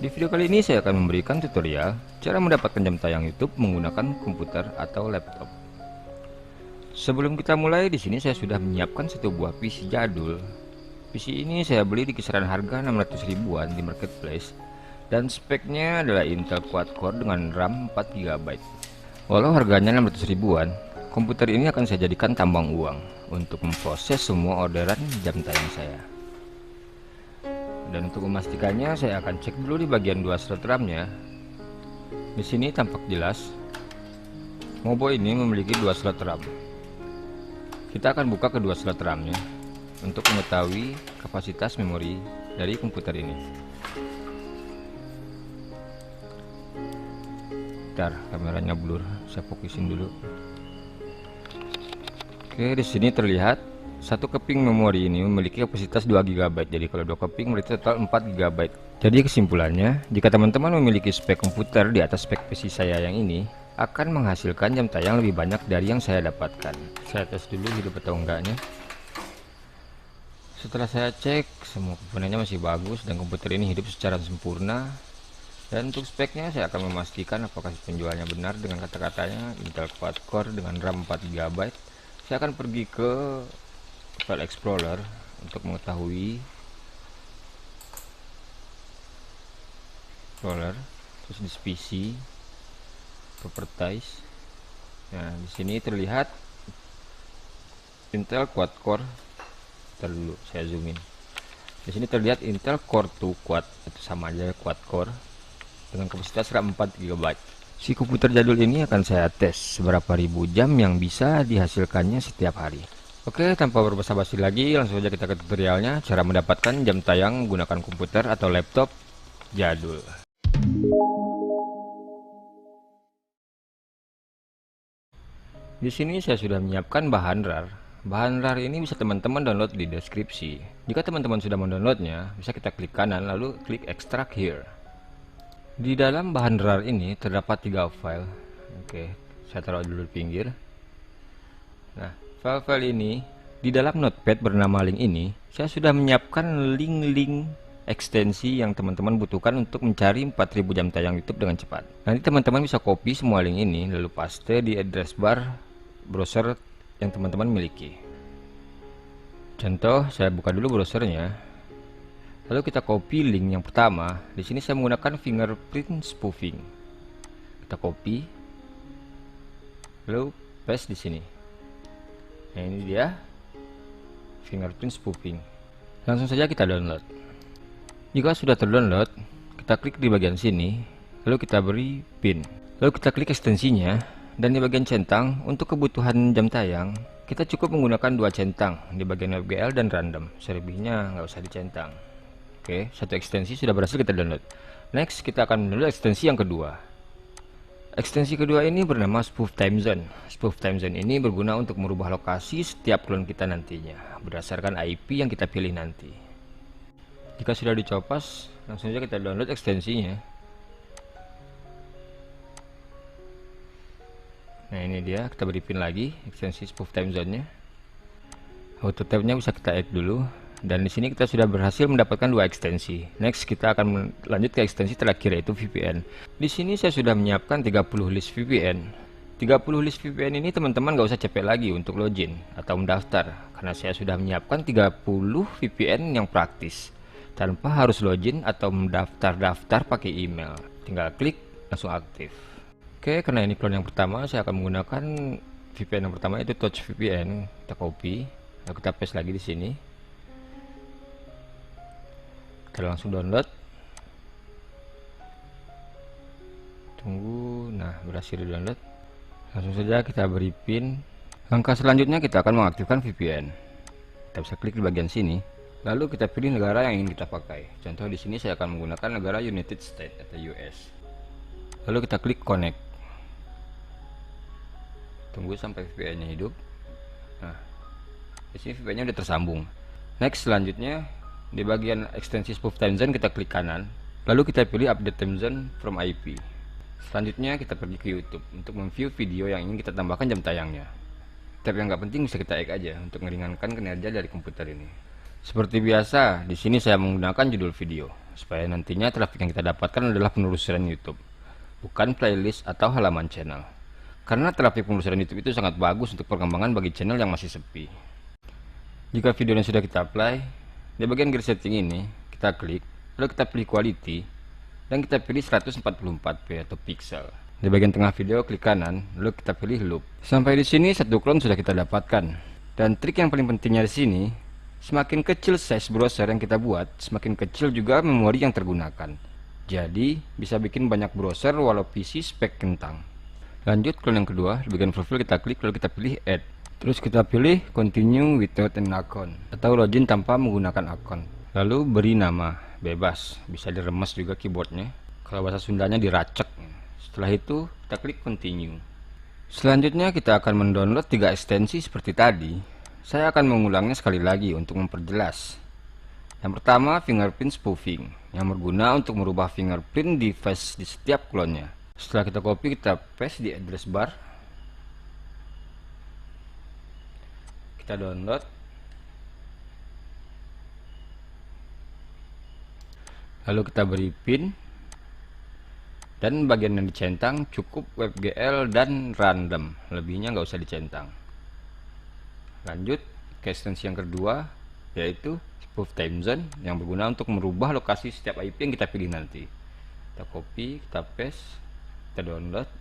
Di video kali ini saya akan memberikan tutorial cara mendapatkan jam tayang YouTube menggunakan komputer atau laptop. Sebelum kita mulai, di sini saya sudah menyiapkan satu buah PC jadul. PC ini saya beli di kisaran harga 600 ribuan di marketplace dan speknya adalah Intel quad-core dengan RAM 4 GB. Walau harganya 600 ribuan, komputer ini akan saya jadikan tambang uang untuk memproses semua orderan jam tayang saya. Dan untuk memastikannya, saya akan cek dulu di bagian 2 slot RAM-nya. Di sini tampak jelas Mobo ini memiliki 2 slot RAM. Kita akan buka kedua slot RAM-nya untuk mengetahui kapasitas memori dari komputer ini. Bentar, kameranya blur, saya fokusin dulu. Oke, di sini terlihat satu keping memori ini memiliki kapasitas 2 GB. Jadi kalau 2 keping berarti total 4 GB. Jadi kesimpulannya, jika teman-teman memiliki spek komputer di atas spek PC saya yang ini, akan menghasilkan jam tayang lebih banyak dari yang saya dapatkan. Saya tes dulu hidup atau enggaknya. Setelah saya cek, semua komponennya masih bagus dan komputer ini hidup secara sempurna. Dan untuk speknya saya akan memastikan apakah penjualnya benar dengan kata-katanya Intel quad-core dengan RAM 4 GB. Saya akan pergi ke File Explorer untuk mengetahui terus di PC Properties. Nah, di sini terlihat Intel quad-core. Dulu saya zoom in. Di sini terlihat Intel Core 2 Quad, itu sama aja quad-core dengan kapasitas RAM 4 GB. Si komputer jadul ini akan saya tes seberapa ribu jam yang bisa dihasilkannya setiap hari. Oke, tanpa berbasa-basi lagi, langsung saja kita ke tutorialnya, cara mendapatkan jam tayang menggunakan komputer atau laptop jadul. Di sini saya sudah menyiapkan bahan RAR. Bahan RAR ini bisa teman-teman download di deskripsi. Jika teman-teman sudah mendownloadnya, bisa kita klik kanan lalu klik extract here. Di dalam bahan RAR ini terdapat 3 file. Oke, saya taruh dulu di pinggir. Nah, file-file ini di dalam notepad bernama link ini, saya sudah menyiapkan link-link ekstensi yang teman-teman butuhkan untuk mencari 4000 jam tayang YouTube dengan cepat. Nanti teman-teman bisa copy semua link ini lalu paste di address bar browser yang teman-teman miliki. Contoh, saya buka dulu browsernya. Lalu kita copy link yang pertama. Di sini saya menggunakan fingerprint spoofing. Kita copy, lalu paste di sini. Nah, ini dia fingerprint spoofing. Langsung saja kita download. Jika sudah terdownload, kita klik di bagian sini, lalu kita beri pin. Lalu kita klik ekstensinya, dan di bagian centang untuk kebutuhan jam tayang, kita cukup menggunakan 2 centang di bagian WebGL dan random. Selebihnya nggak usah dicentang. Oke, satu ekstensi sudah berhasil kita download. Next, kita akan mendownload ekstensi yang kedua. Ekstensi kedua ini bernama Spoof Time Zone. Spoof Time Zone ini berguna untuk merubah lokasi setiap clone kita nantinya berdasarkan IP yang kita pilih nanti. Jika sudah dicopos, langsung saja kita download ekstensinya. Nah, ini dia, kita beri pin lagi ekstensi Spoof Time Zone-nya. Auto tab-nya bisa kita add dulu. Dan di sini kita sudah berhasil mendapatkan 2 ekstensi. Next, kita akan lanjut ke ekstensi terakhir, yaitu VPN. Di sini saya sudah menyiapkan 30 list VPN. 30 list VPN ini teman-teman gak usah capek lagi untuk login atau mendaftar, karena saya sudah menyiapkan 30 VPN yang praktis tanpa harus login atau mendaftar-daftar pakai email. Tinggal klik, langsung aktif. Oke, karena ini clone yang pertama, saya akan menggunakan VPN yang pertama, itu Touch VPN. Kita copy, lalu kita paste lagi di sini. Kita langsung download. Tunggu, nah berhasil di download. Langsung saja kita beri pin. Langkah selanjutnya kita akan mengaktifkan VPN. Kita bisa klik di bagian sini, lalu kita pilih negara yang ingin kita pakai. Contoh di sini saya akan menggunakan negara United States atau US. Lalu kita klik connect. Tunggu sampai VPN-nya hidup. Nah, di sini VPN-nya udah tersambung. Next, selanjutnya di bagian ekstensi Spoof Time Zone kita klik kanan, lalu kita pilih update time zone from IP. Selanjutnya kita pergi ke YouTube untuk memview video yang ingin kita tambahkan jam tayangnya. Tab yang nggak penting bisa kita X aja untuk meringankan kinerja dari komputer ini. Seperti biasa, di sini saya menggunakan judul video supaya nantinya traffic yang kita dapatkan adalah penelusuran YouTube, bukan playlist atau halaman channel. Karena traffic penelusuran YouTube itu sangat bagus untuk perkembangan bagi channel yang masih sepi. Jika videonya sudah kita apply, di bagian gear setting ini kita klik, lalu kita pilih quality dan kita pilih 144p atau pixel. Di bagian tengah video klik kanan, lalu kita pilih loop. Sampai di sini satu clone sudah kita dapatkan. Dan trik yang paling pentingnya di sini, semakin kecil size browser yang kita buat, semakin kecil juga memori yang tergunakan. Jadi bisa bikin banyak browser walau PC spek kentang. Lanjut clone yang kedua, di bagian profil kita klik lalu kita pilih add. Terus kita pilih continue without an account atau login tanpa menggunakan akun. Lalu beri nama, bebas, bisa diremes juga keyboardnya. Kalau bahasa Sundanya diracek. Setelah itu kita klik continue. Selanjutnya kita akan mendownload 3 ekstensi seperti tadi. Saya akan mengulangnya sekali lagi untuk memperjelas. Yang pertama fingerprint spoofing, yang berguna untuk merubah fingerprint device di setiap klonnya. Setelah kita copy, kita paste di address bar. Kita download. Lalu kita beri pin. Dan bagian yang dicentang cukup WebGL dan random, lebihnya nggak usah dicentang. Lanjut ke ekstensi yang kedua, yaitu spoof time zone, yang berguna untuk merubah lokasi setiap IP yang kita pilih nanti. Kita copy, kita paste, kita download.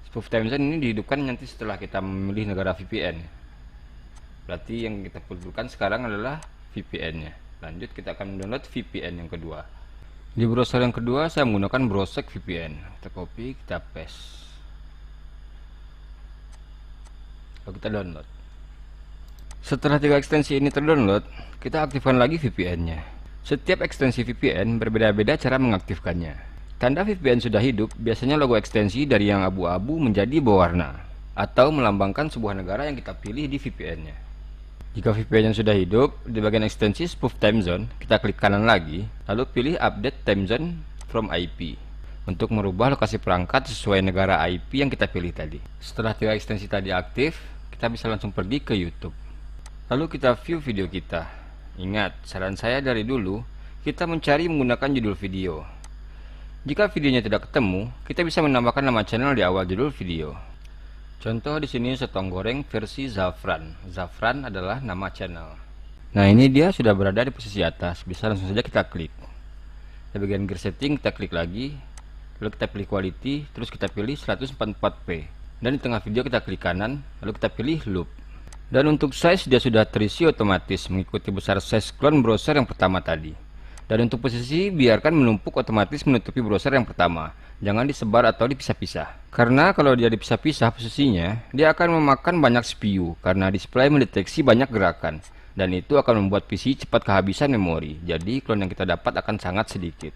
Spoof time zone ini dihidupkan nanti setelah kita memilih negara VPN. Berarti yang kita perlukan sekarang adalah VPN-nya. Lanjut kita akan download VPN yang kedua. Di browser yang kedua saya menggunakan browser VPN. Kita copy, kita paste. Lalu kita download. Setelah 3 ekstensi ini terdownload, kita aktifkan lagi VPN-nya. Setiap ekstensi VPN berbeda-beda cara mengaktifkannya. Tanda VPN sudah hidup, biasanya logo ekstensi dari yang abu-abu menjadi berwarna atau melambangkan sebuah negara yang kita pilih di VPN-nya. Jika VPN yang sudah hidup, di bagian ekstensi spoof time zone, kita klik kanan lagi, lalu pilih update time zone from IP untuk merubah lokasi perangkat sesuai negara IP yang kita pilih tadi. Setelah 3 ekstensi tadi aktif, kita bisa langsung pergi ke YouTube. Lalu kita view video kita. Ingat, saran saya dari dulu, kita mencari menggunakan judul video. Jika videonya tidak ketemu, kita bisa menambahkan nama channel di awal judul video. Contoh di sini sotong goreng versi Zafran. Zafran adalah nama channel. Nah, ini dia sudah berada di posisi atas. Bisa langsung saja kita klik. Di bagian gear setting kita klik lagi. Lalu kita pilih quality, terus kita pilih 144p. Dan di tengah video kita klik kanan, lalu kita pilih loop. Dan untuk size dia sudah terisi otomatis mengikuti besar size clone browser yang pertama tadi. Dan untuk posisi biarkan menumpuk otomatis menutupi browser yang pertama. Jangan disebar atau dipisah-pisah. Karena kalau dia dipisah-pisah posisinya, dia akan memakan banyak CPU karena display mendeteksi banyak gerakan. Dan itu akan membuat PC cepat kehabisan memori. Jadi clone yang kita dapat akan sangat sedikit.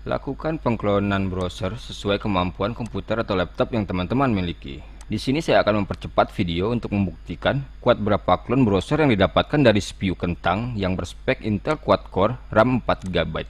Lakukan pengklonan browser sesuai kemampuan komputer atau laptop yang teman-teman miliki. Di sini saya akan mempercepat video untuk membuktikan kuat berapa klon browser yang didapatkan dari CPU kentang yang berspek Intel quad-core RAM 4GB.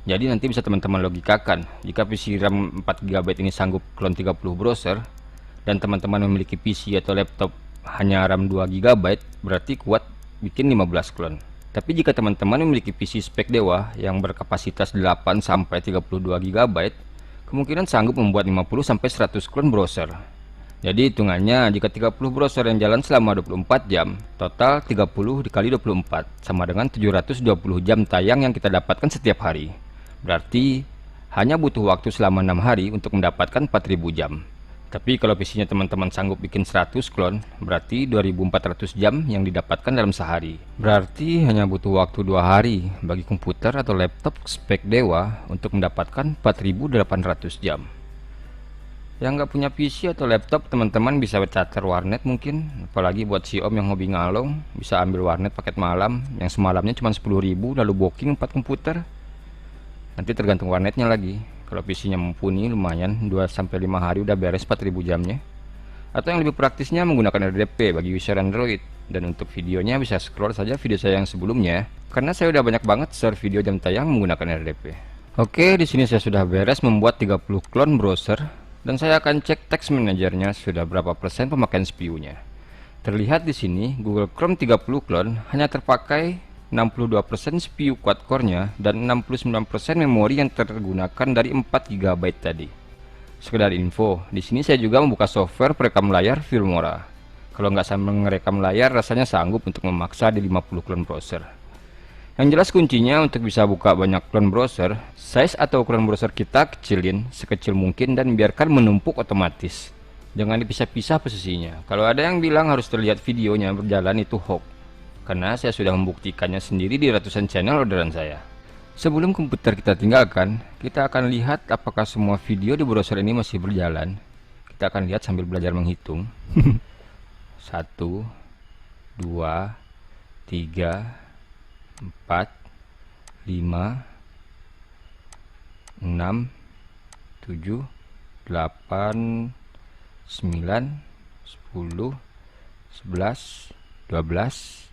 Jadi nanti bisa teman-teman logikakan, jika PC RAM 4GB ini sanggup klon 30 browser, dan teman-teman memiliki PC atau laptop hanya RAM 2GB, berarti kuat bikin 15 klon. Tapi jika teman-teman memiliki PC spek dewa yang berkapasitas 8-32GB, kemungkinan sanggup membuat 50-100 klon browser. Jadi hitungannya, jika 30 browser yang jalan selama 24 jam, total 30 dikali 24, sama dengan 720 jam tayang yang kita dapatkan setiap hari. Berarti hanya butuh waktu selama 6 hari untuk mendapatkan 4000 jam. Tapi kalau PC-nya teman-teman sanggup bikin 100 klon, berarti 2400 jam yang didapatkan dalam sehari. Berarti hanya butuh waktu 2 hari bagi komputer atau laptop spek dewa untuk mendapatkan 4800 jam. Yang nggak punya PC atau laptop, teman-teman bisa charter warnet mungkin. Apalagi buat si om yang hobi ngalong, bisa ambil warnet paket malam yang semalamnya cuma 10.000 lalu booking 4 komputer. Nanti tergantung warnetnya lagi. Kalau PC-nya mumpuni lumayan 2-5 hari udah beres 4000 jamnya. Atau yang lebih praktisnya menggunakan RDP bagi user Android. Dan untuk videonya bisa scroll saja video saya yang sebelumnya, karena saya udah banyak banget share video jam tayang menggunakan RDP. Oke, di sini saya sudah beres membuat 30 klon browser dan saya akan cek text manajernya sudah berapa persen pemakaian CPU-nya. Terlihat di sini Google Chrome 30 clone hanya terpakai 62% CPU quad core-nya dan 69% memori yang tergunakan dari 4 GB tadi. Sekedar info, di sini saya juga membuka software perekam layar Filmora. Kalau nggak sambil ngerekam layar, rasanya sanggup untuk memaksa di 50 clone browser. Yang jelas kuncinya untuk bisa buka banyak clone browser, size atau ukuran browser kita kecilin sekecil mungkin dan biarkan menumpuk otomatis. Jangan dipisah-pisah posisinya. Kalau ada yang bilang harus terlihat videonya berjalan, itu hoax. Karena saya sudah membuktikannya sendiri di ratusan channel orderan saya. Sebelum komputer kita tinggalkan, kita akan lihat apakah semua video di browser ini masih berjalan. Kita akan lihat sambil belajar menghitung. 1, 2, 3, 4, 5, 6, 7, 8, 9, 10, 11, 12,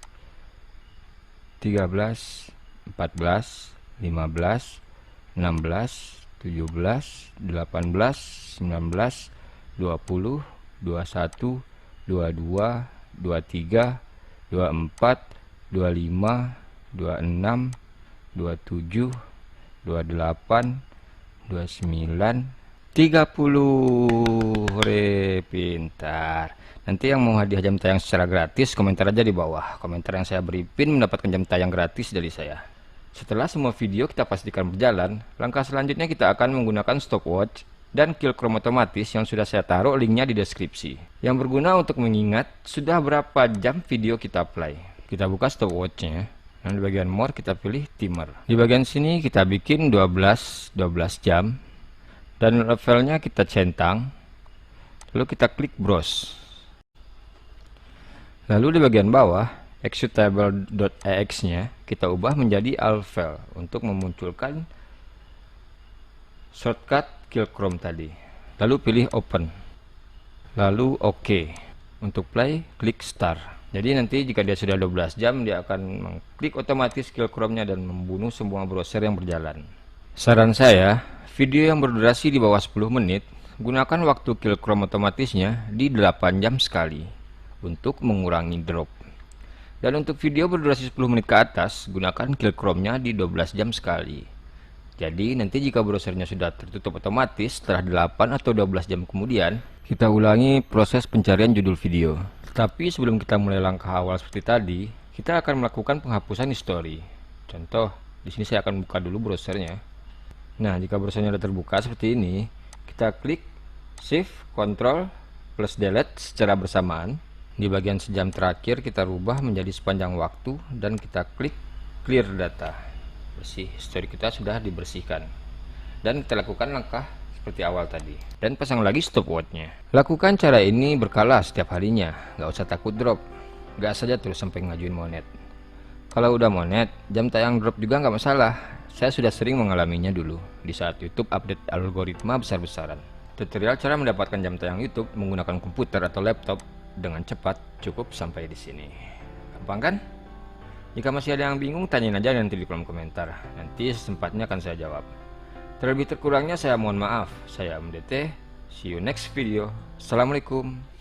13, 14, 15, 16, 17, 18, 19, 20, 21, 22, 23, 24, 25, 26, 27, 28, 29, 30. Hore, pintar. Nanti yang mau hadiah jam tayang secara gratis, komentar aja di bawah. Komentar yang saya beri pin mendapatkan jam tayang gratis dari saya. Setelah semua video kita pastikan berjalan, langkah selanjutnya kita akan menggunakan stopwatch dan kill chrome otomatis yang sudah saya taruh linknya di deskripsi, yang berguna untuk mengingat sudah berapa jam video kita play. Kita buka stopwatchnya, dan di bagian more kita pilih timer. Di bagian sini kita bikin 12 jam, dan levelnya kita centang, lalu kita klik browse. Lalu di bagian bawah executable.ex nya kita ubah menjadi alvel untuk memunculkan shortcut kill chrome tadi. Lalu pilih open, lalu OK. Untuk play klik start. Jadi nanti jika dia sudah 12 jam, dia akan mengklik otomatis kill chrome nya dan membunuh semua browser yang berjalan. Saran saya, video yang berdurasi di bawah 10 menit, gunakan waktu kill chrome otomatisnya di 8 jam sekali untuk mengurangi drop. Dan untuk video berdurasi 10 menit ke atas, gunakan kill chrome-nya di 12 jam sekali. Jadi nanti jika browsernya sudah tertutup otomatis setelah 8 atau 12 jam kemudian, kita ulangi proses pencarian judul video. Tetapi sebelum kita mulai langkah awal seperti tadi, kita akan melakukan penghapusan history. Contoh, di sini saya akan buka dulu browsernya. Nah, jika browsernya sudah terbuka seperti ini, kita klik Shift, Ctrl, plus Delete secara bersamaan. Di bagian sejam terakhir kita rubah menjadi sepanjang waktu dan kita klik Clear Data. Bersih, history kita sudah dibersihkan. Dan kita lakukan langkah seperti awal tadi. Dan pasang lagi stopwatch-nya. Lakukan cara ini berkala setiap harinya, nggak usah takut drop. Gas saja terus sampai ngajuin monet. Kalau udah monet, jam tayang drop juga nggak masalah. Saya sudah sering mengalaminya dulu di saat YouTube update algoritma besar-besaran. Tutorial cara mendapatkan jam tayang YouTube menggunakan komputer atau laptop dengan cepat cukup sampai di sini. Gampang kan? Jika masih ada yang bingung, tanyain aja nanti di kolom komentar. Nanti sesempatnya akan saya jawab. Terlebih terkurangnya saya mohon maaf. Saya MDT. See you next video. Assalamualaikum.